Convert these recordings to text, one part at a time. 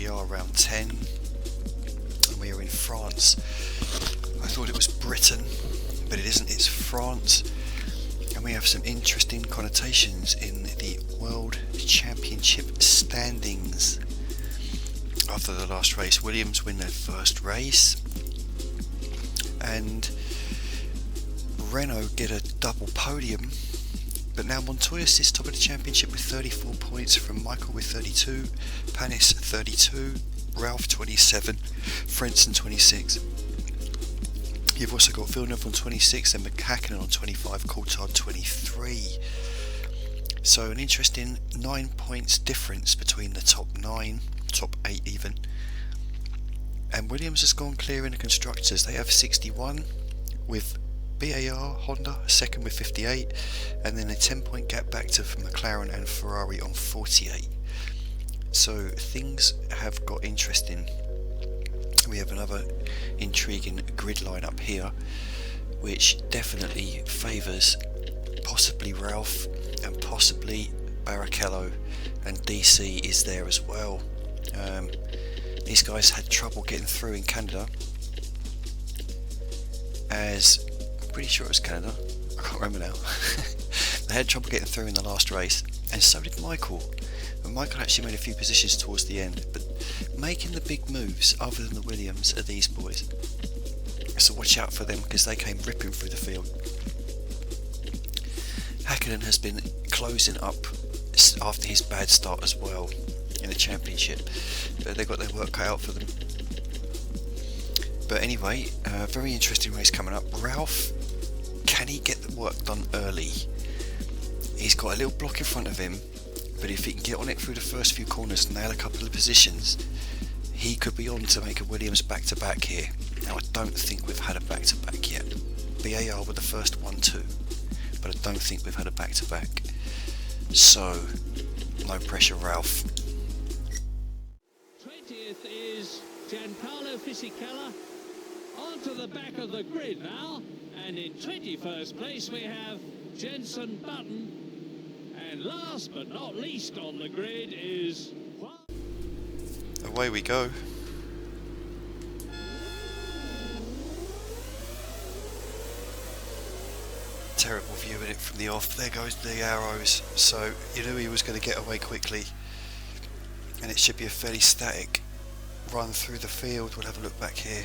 are round 10, and we are in France. I thought it was Britain, but it isn't, it's France. And we have some interesting connotations in the World Championship standings. After the last race, Williams win their first race, and Renault get a double podium. But now Montoya sits top of the championship with 34 points from Michael with 32, Panis 32, Ralf 27, Frentzen 26. You've also got Villeneuve on 26 and McHackinen on 25, Coulthard 23. So an interesting 9 points difference between the top 9, top 8 even. And Williams has gone clear in the constructors. They have 61 with BAR, Honda, second with 58, and then a 10-point gap back to McLaren and Ferrari on 48. So things have got interesting. We have another intriguing grid line up here, which definitely favours possibly Ralf and possibly Barrichello, and DC is there as well. These guys had trouble getting through in Canada, as I'm pretty sure it was Canada, I can't remember now. They had trouble getting through in the last race, and so did Michael. But Michael actually made a few positions towards the end, but making the big moves other than the Williams are these boys. So watch out for them, because they came ripping through the field. Hakkinen has been closing up after his bad start as well in the championship, but they got their work cut out for them. But anyway, very interesting race coming up. Ralf, can he get the work done early? He's got a little block in front of him, but if he can get on it through the first few corners and nail a couple of positions, he could be on to make a Williams back-to-back here. Now I don't think we've had a back-to-back yet. BAR were the first one too, but I don't think we've had a back-to-back. So, no pressure, Ralf. 20th is Giancarlo Fisichella onto the back of the grid now, and in 21st place we have Jenson Button, and last but not least on the grid is... Away we go. Terrible view of it from the off. There goes the arrows, so you knew he was going to get away quickly, and it should be a fairly static run through the field. We'll have a look back here,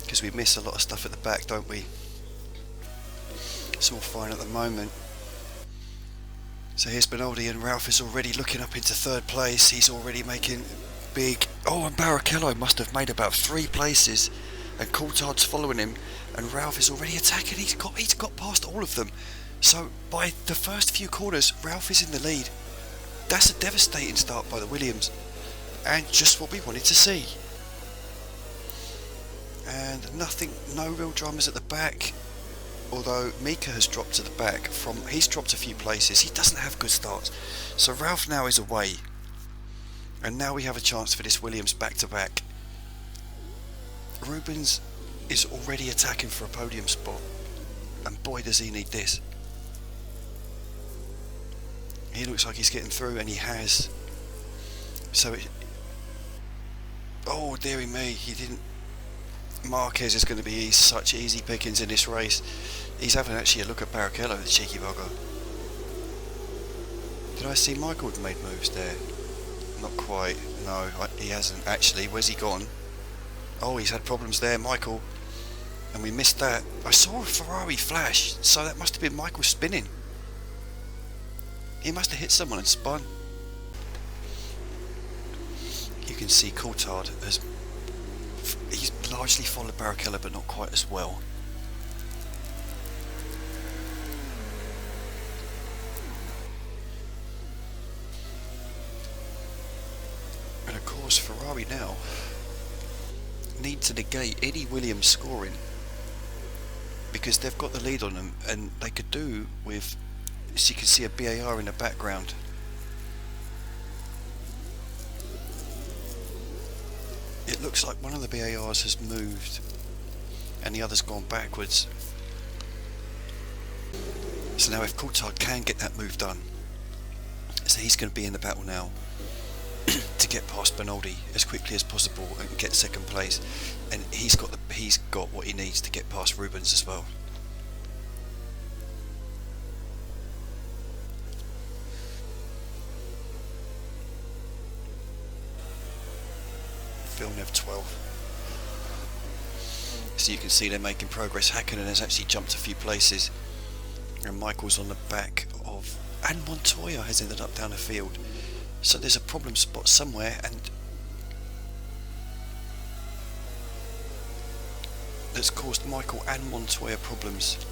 because we miss a lot of stuff at the back, don't we? It's all fine at the moment. So here's Benaldi, and Ralf is already looking up into third place. He's already making big... Oh, and Barrichello must have made about 3 places, and Coulthard's following him, and Ralf is already attacking. He's got past all of them. So by the first few corners, Ralf is in the lead. That's a devastating start by the Williams, and just what we wanted to see. And no real dramas at the back, although Mika has dropped to the back. He's dropped a few places. He doesn't have good starts. So Ralf now is away, and now we have a chance for this Williams back-to-back. Rubens is already attacking for a podium spot, and boy does he need this. He looks like he's getting through, and he has. So oh dearie me, he didn't. Marquez is going to be such easy pickings in this race. He's having actually a look at Barrichello, the cheeky bugger. Did I see Michael had made moves there? Not quite, no, he hasn't actually. Where's he gone? Oh, he's had problems there, Michael, and we missed that. I saw a Ferrari flash, so that must have been Michael spinning. He must have hit someone and spun. You can see Coulthard he's largely followed Barrichello, but not quite as well. And of course Ferrari now need to negate any Williams scoring, because they've got the lead on them, and they could do with, as you can see, a BAR in the background. It looks like one of the BARs has moved and the other's gone backwards. So now if Coulthard can get that move done, so he's going to be in the battle now to get past Benaldi as quickly as possible and get second place, and he's got what he needs to get past Rubens as well. Villeneuve 12. So you can see they're making progress. Hakkinen has actually jumped a few places, and Michael's on the back of, and Montoya has ended up down the field. So there's a problem spot somewhere, and that's caused Michael and Montoya problems.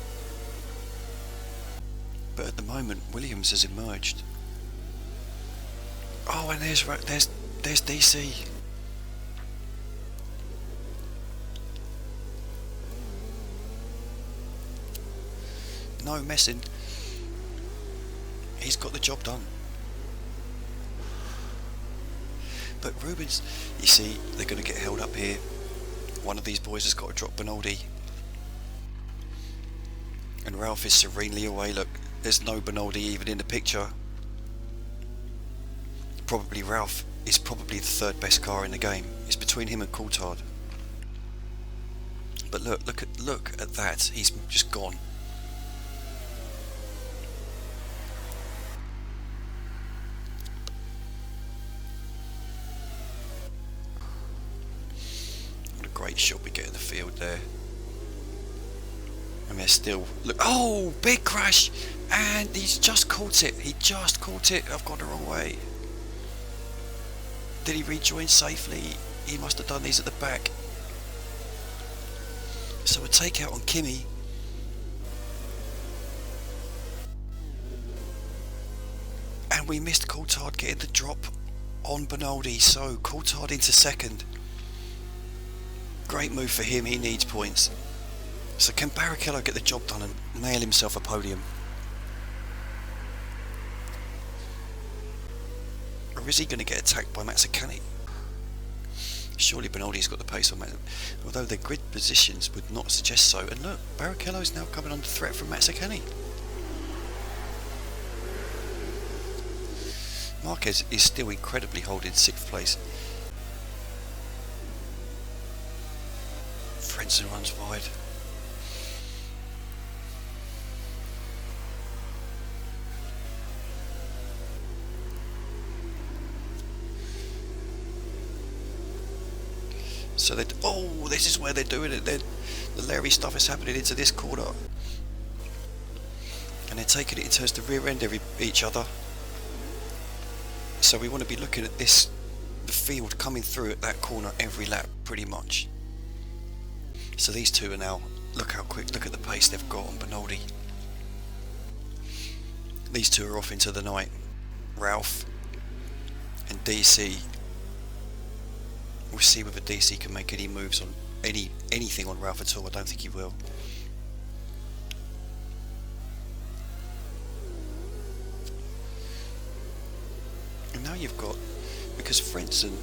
But at the moment, Williams has emerged. Oh, and there's DC. No messing. He's got the job done. But Rubens, you see, they're going to get held up here. One of these boys has got to drop Benaldi. And Ralf is serenely away. Look, there's no Benaldi even in the picture. Probably Ralf is probably the third best car in the game. It's between him and Coulthard. But look at that. He's just gone. Great shot we get in the field there. And they're still... Look, oh, big crash! And he's just caught it. He just caught it. I've gone the wrong way. Did he rejoin safely? He must have done these at the back. So a takeout on Kimi. And we missed Coulthard getting the drop on Benaldi. So Coulthard into second. Great move for him, he needs points. So can Barrichello get the job done and nail himself a podium? Or is he going to get attacked by Mazzacane? Surely Benaldi's got the pace on Mazzacane, although their grid positions would not suggest so. And look, Barrichello's now coming under threat from Mazzacane. Marquez is still incredibly holding 6th place. Frentzen runs wide. So they... Oh, this is where they're doing it. The Larry stuff is happening into this corner. And they're taking it into the rear end each other. So we want to be looking at this, the field coming through at that corner every lap, pretty much. So these two are now, look how quick, look at the pace they've got on Benaldi. These two are off into the night. Ralf and DC. We'll see whether DC can make any moves on anything on Ralf at all. I don't think he will. And now you've got, because Frentzen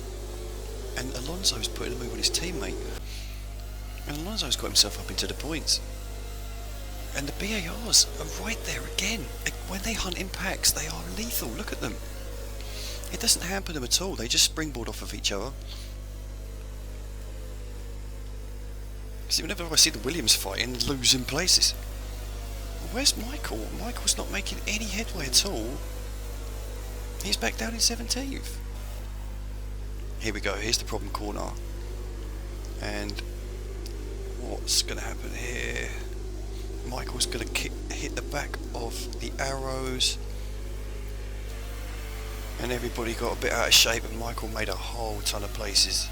and Alonso's putting a move on his teammate. And Alonso's got himself up into the points. And the BARs are right there again. When they hunt in packs, they are lethal. Look at them. It doesn't hamper them at all. They just springboard off of each other. See, whenever I see the Williams fighting, losing places. Where's Michael? Michael's not making any headway at all. He's back down in 17th. Here we go. Here's the problem corner. And what's going to happen here? Michael's going to hit the back of the arrows. And everybody got a bit out of shape, and Michael made a whole ton of places.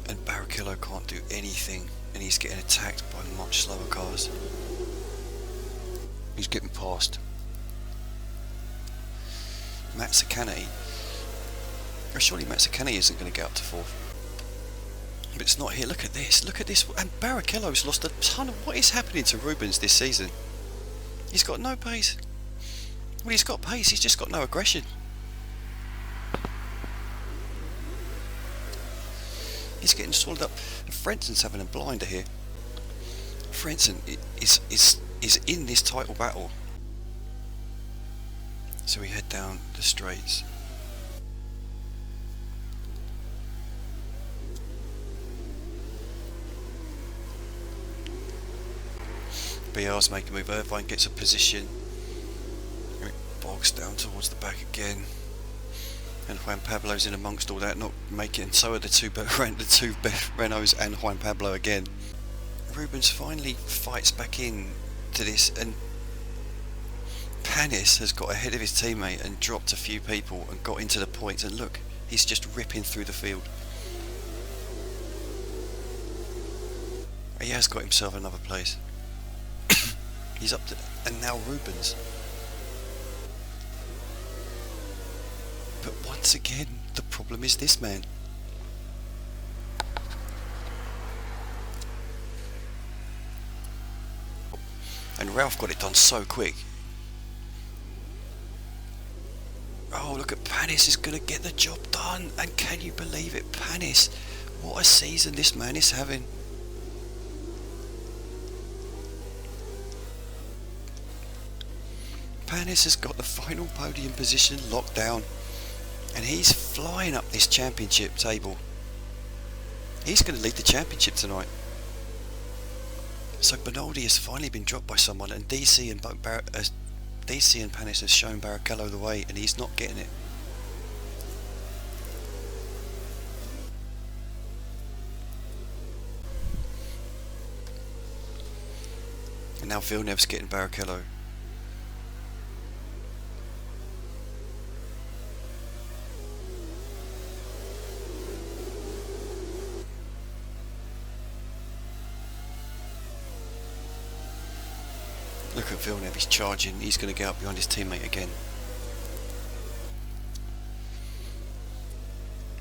And Barrichello can't do anything, and he's getting attacked by much slower cars. He's getting past. Mazzacane. Surely Mazzacane isn't going to get up to 4th. But it's not here. Look at this. Look at this. And Barrichello's lost a ton of... What is happening to Rubens this season? He's got no pace. Well, he's got pace. He's just got no aggression. He's getting swallowed up. And Frentzen's having a blinder here. Frentzen is in this title battle. So we head down the straights. BR's making a move. Irvine gets a position. It bogs down towards the back again. And Juan Pablo's in amongst all that, not making. And so are the two Renaults and Juan Pablo again. Rubens finally fights back in to this, and Panis has got ahead of his teammate and dropped a few people and got into the points, and look, he's just ripping through the field. He has got himself another place. He's up to, and now Rubens. But once again, the problem is this man. And Ralf got it done so quick. Oh, look at Panis is going to get the job done. And can you believe it? Panis, what a season this man is having. Panis has got the final podium position locked down. And he's flying up this championship table. He's going to lead the championship tonight. So Benaldi has finally been dropped by someone, and DC and Panis has shown Barrichello the way, and he's not getting it. And now Villeneuve's getting Barrichello. Look at Villeneuve, he's charging, he's going to get up behind his teammate again.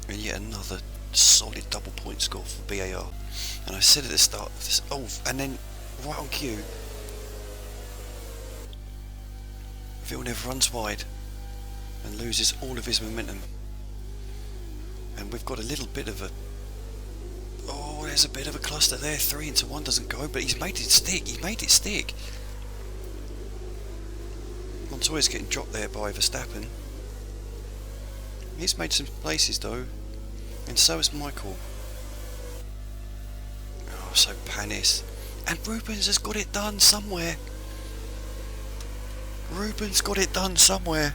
And yet another solid double point score for BAR. And I said at the start of this, oh, and then right on cue, Villeneuve runs wide and loses all of his momentum. And we've got a little bit of a, oh, there's a bit of a cluster there, 3 into 1 doesn't go, but he's made it stick, Montoya's getting dropped there by Verstappen. He's made some places though, and so has Michael. Oh, so Panis. And Rubens has got it done somewhere. Rubens got it done somewhere.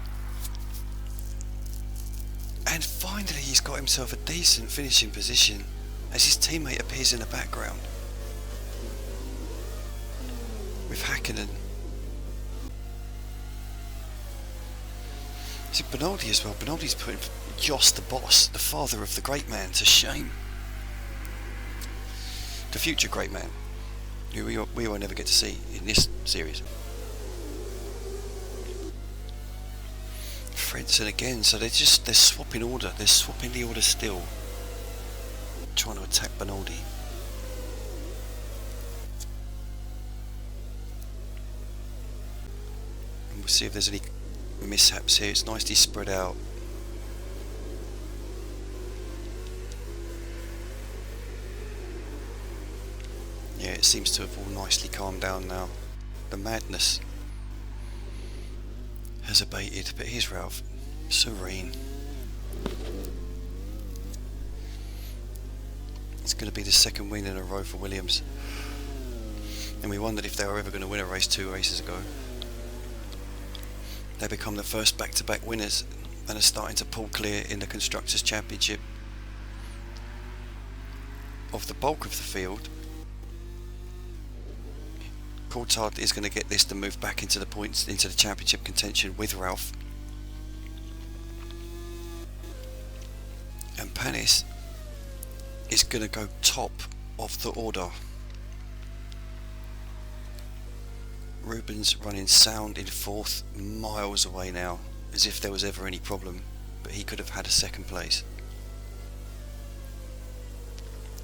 And finally he's got himself a decent finishing position as his teammate appears in the background. With Hakkinen. See Benaldi as well. Benaldi's putting Jos the boss, the father of the great man, to shame. The future great man, who we will never get to see in this series. Fredson again, so they're swapping order. They're swapping the order still, trying to attack Benaldi. And we'll see if there's any mishaps here. It's nicely spread out. Yeah, it seems to have all nicely calmed down now. The madness has abated, but here's Ralf, serene. It's going to be the second win in a row for Williams, and we wondered if they were ever going to win a race 2 races ago. They become the first back-to-back winners and are starting to pull clear in the Constructors' Championship of the bulk of the field. Coulthard is going to get this to move back into the points, into the championship contention with Ralf. And Panis is going to go top of the order. Rubens running sound in 4th, miles away now, as if there was ever any problem, but he could have had a 2nd place.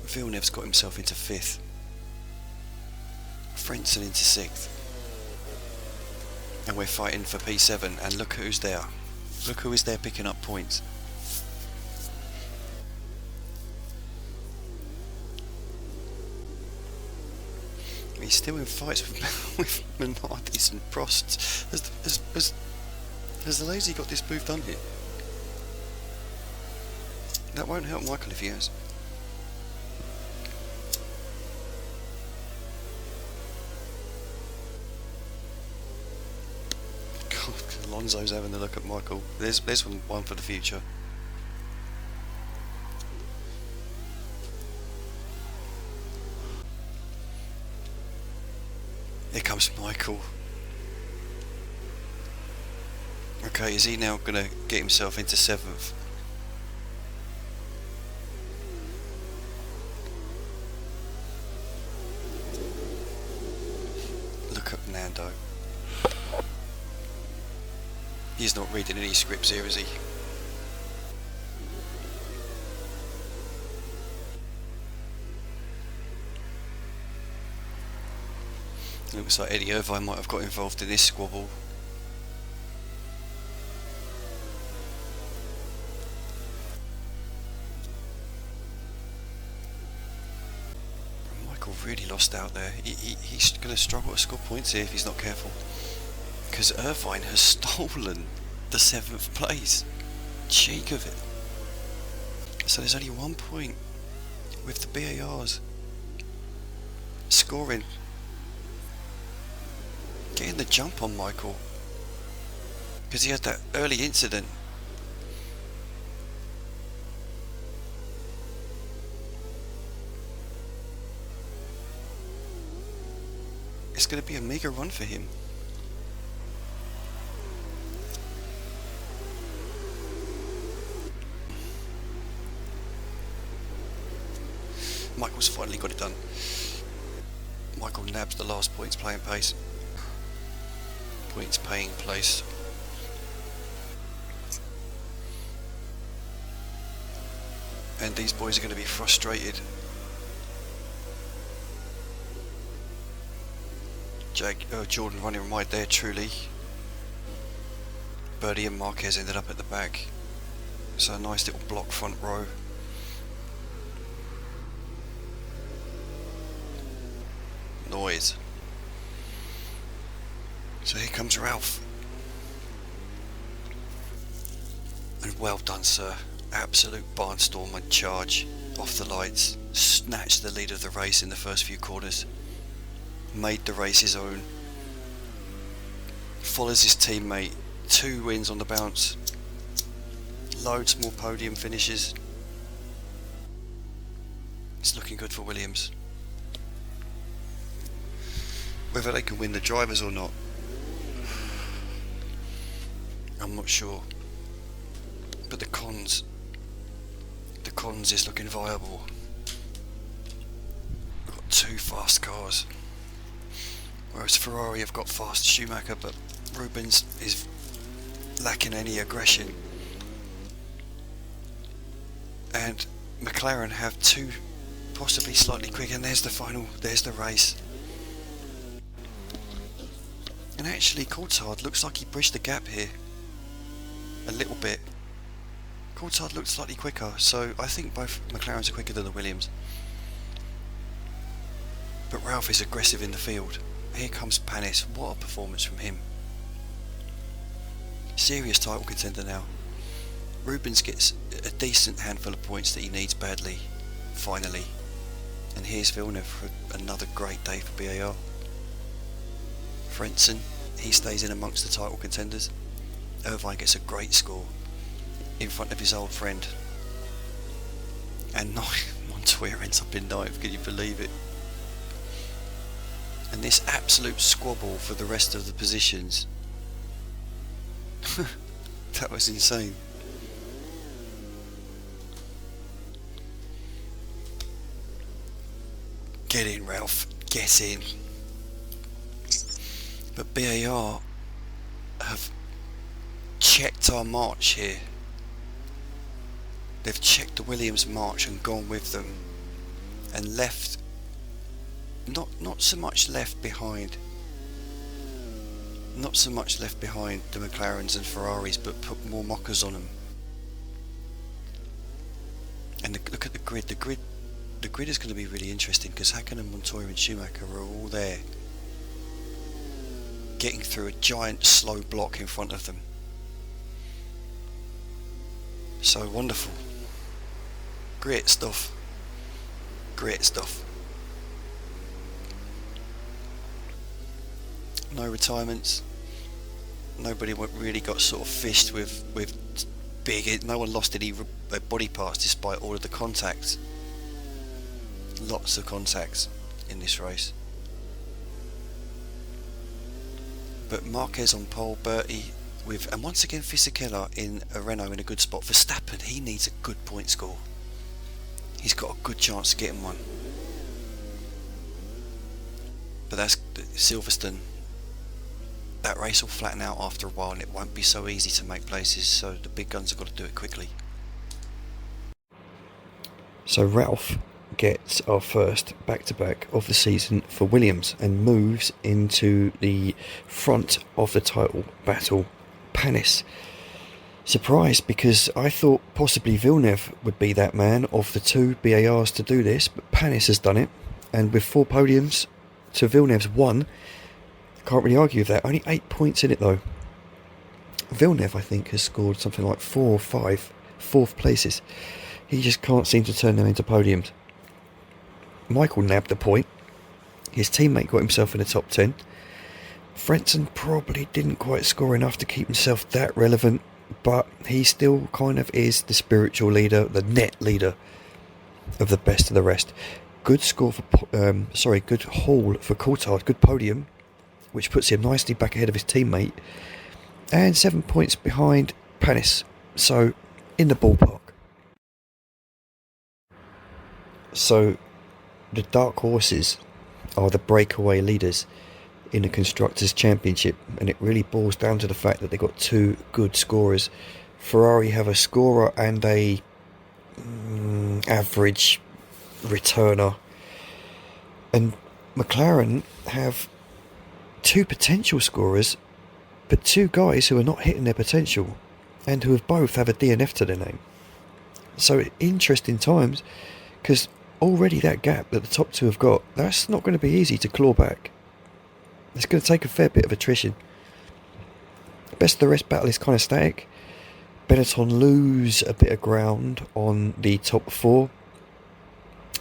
Villeneuve's got himself into 5th. Frentzen into 6th. And we're fighting for P7, and look who's there. Look who is there picking up points. He's still in fights with Minardis and Prosts Has the lazy got this move done here? That won't help Michael if he has. God, Alonso's having a look at Michael. There's one for the future. Here comes Michael. Okay, is he now going to get himself into 7th? Look at Nando. He's not reading any scripts here, is he? Looks like Eddie Irvine might have got involved in this squabble. Michael really lost out there. He's going to struggle to score points here if he's not careful. Because Irvine has stolen the 7th place. Cheek of it. So there's only 1 point with the BARs. Scoring. Getting the jump on Michael. Because he had that early incident. It's going to be a mega run for him. Michael's finally got it done. Michael nabs the last points playing pace. Points paying place. And these boys are going to be frustrated. Jordan running wide there, truly. Birdie and Marquez ended up at the back. So a nice little block front row. Noise. So here comes Ralf. And well done, sir. Absolute barnstorm and charge off the lights. Snatched the lead of the race in the first few corners. Made the race his own. Follows his teammate. 2 wins on the bounce. Loads more podium finishes. It's looking good for Williams. Whether they can win the drivers or not, I'm not sure. But the cons is looking viable. We've got 2 fast cars. Whereas Ferrari have got fast Schumacher, but Rubens is lacking any aggression. And McLaren have 2 possibly slightly quicker, and there's the final, there's the race. And actually Coulthard looks like he bridged the gap here a little bit. Coulthard looked slightly quicker, so I think both McLarens are quicker than the Williams. But Ralf is aggressive in the field. Here comes Panis. What a performance from him. Serious title contender now. Rubens gets a decent handful of points that he needs badly, finally. And here's Villeneuve for another great day for BAR. Frentzen, he stays in amongst the title contenders. Irvine gets a great score in front of his old friend. And Montoya ends up in 9th, can you believe it? And this absolute squabble for the rest of the positions. That was insane. Get in, Ralf, get in. But BAR have checked our march here. They've checked the Williams march and gone with them, and left, not so much left behind the McLarens and Ferraris, but put more mockers on them. And look at the grid. The grid is going to be really interesting, because Häkkinen, Montoya and Schumacher are all there, getting through a giant slow block in front of them. So wonderful. Great stuff. Great stuff. No retirements. Nobody really got sort of fished with big. No one lost any body parts despite all of the contacts. Lots of contacts in this race. But Marquez on pole, Bertie and once again Fisichella in a Renault in a good spot. Verstappen, he needs a good point score. He's got a good chance of getting one. But that's Silverstone. That race will flatten out after a while and it won't be so easy to make places, so the big guns have got to do it quickly. So Ralf gets our first back-to-back of the season for Williams and moves into the front of the title battle. Panis. Surprised, because I thought possibly Villeneuve would be that man of the two BARs to do this, but Panis has done it, and with 4 podiums to Villeneuve's 1, can't really argue with that. Only 8 points in it though. Villeneuve, I think, has scored something like 4 or 5 fourth places. He just can't seem to turn them into podiums. Michael nabbed the point. His teammate got himself in the top 10. Frentzen probably didn't quite score enough to keep himself that relevant, but he still kind of is the spiritual leader, the net leader of the best of the rest. Good score for, good haul for Coulthard, good podium, which puts him nicely back ahead of his teammate, and 7 points behind Panis, so in the ballpark. So the dark horses are the breakaway leaders in the Constructors' Championship, and it really boils down to the fact that they've got 2 good scorers. Ferrari have a scorer and a average returner, and McLaren have 2 potential scorers but 2 guys who are not hitting their potential and who both have a DNF to their name. So interesting times, because already that gap that the top 2 have got, that's not going to be easy to claw back. It's going to take a fair bit of attrition. Best of the rest battle is kind of static. Benetton lose a bit of ground on the top 4,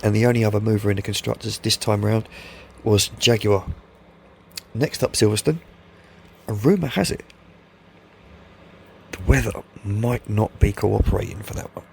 and the only other mover in the Constructors this time round was Jaguar. Next up, Silverstone. A rumour has it the weather might not be cooperating for that one.